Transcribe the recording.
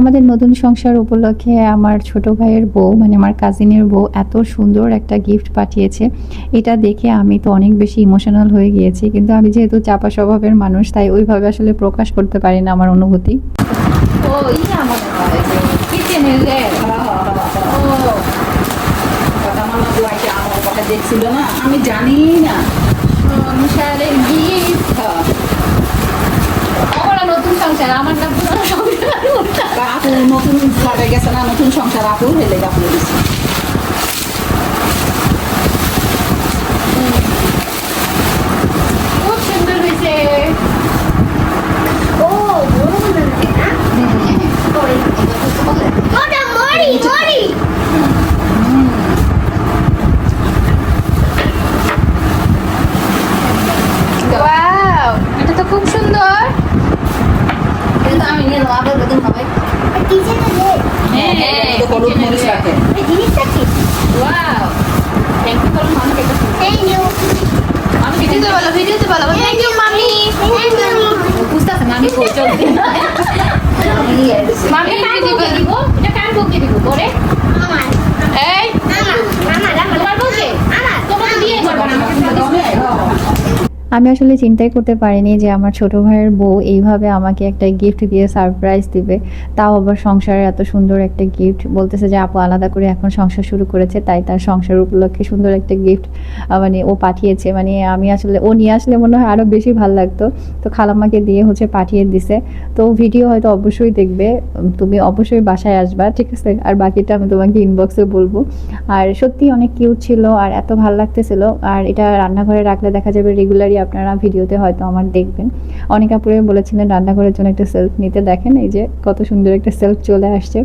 আমাদের নতুন সংসার উপলক্ষে আমার ছোট ভাইয়ের বউ মানে আমার কাজিনের বউ এত সুন্দর একটা গিফট পাঠিয়েছে। এটা দেখে আমি তো অনেক বেশি ইমোশনাল হয়ে গিয়েছি, কিন্তু আমি যেহেতু চাপা স্বভাবের মানুষ তাই ওইভাবে আসলে প্রকাশ করতে পারি না আমার অনুভূতি। ও ইয়া মনে হয় যে কিচেনের কথা আমার বুয়াকে আমার কথা দেখছিল না, আমি জানি না সংসারের গিফট। ওরা নতুন সংসার, আমার না পুরনো সংসার। আপু নতুন লাগাই গেছে না, নতুন সংসার আপু হেলে আপু দিচ্ছে। খুব সুন্দর হয়েছে। ও বড় মনে হয় না? ওটা মরি মরি। ওয়াও, এটা তো খুব সুন্দর। কিন্তু আমি নিয়ে নেবো, আবার বেতন হবে। কিচেনে দে। হ্যাঁ, তো হলুদ মরিচ রাখে। এই জিনিসটা কি? ওয়াও, থ্যাংক ইউ বলো মাকে। Thank you. আমি ভিডিওতে বলো, ভিডিওতে বলো থ্যাংক ইউ মামি। Thank you. বুঝতেছে না আমি কই চলতে। মামি ভিডিও দিব, এটা কার বউকে দিব পরে? আমার এই আমার তোমার বউকে? আমার তোমাকে দিয়ে করব না। হ্যাঁ। আমি আসলে চিন্তাই করতে পারিনি যে আমার ছোট ভাইয়ের বউ এইভাবে আমাকে একটা গিফট দিয়ে সারপ্রাইজ দিবে, তাও আবার সংসারের এত সুন্দর একটা গিফট। বলতেছে যে আপু আলাদা করে এখন সংসার শুরু করেছে, তাই তার সংসার উপলক্ষে সুন্দর একটা গিফট মানে ও পাঠিয়েছে। মানে আমি আসলে ও নিয়ে আসলে মনে হয় আরও বেশি ভালো লাগতো, তো খালাম্মাকে দিয়ে পাঠিয়ে দিছে। তো ভিডিও হয়তো অবশ্যই দেখবে, তুমি অবশ্যই বাসায় আসবা, ঠিক আছে? আর বাকিটা আমি তোমাকে ইনবক্সে বলবো। আর সত্যি অনেক কিউট ছিল আর এত ভালো লাগতেছিল। আর এটা রান্নাঘরে রাখলে দেখা যাবে রেগুলারই আপনারা ভিডিওতে হয়তো আমার দেখবেন। অনেক আপুরে বলেছিলেন রান্নাঘরের জন্য একটা সেলফ নিতে, দেখেন এই যে কত সুন্দর একটা সেলফ চলে আসছে।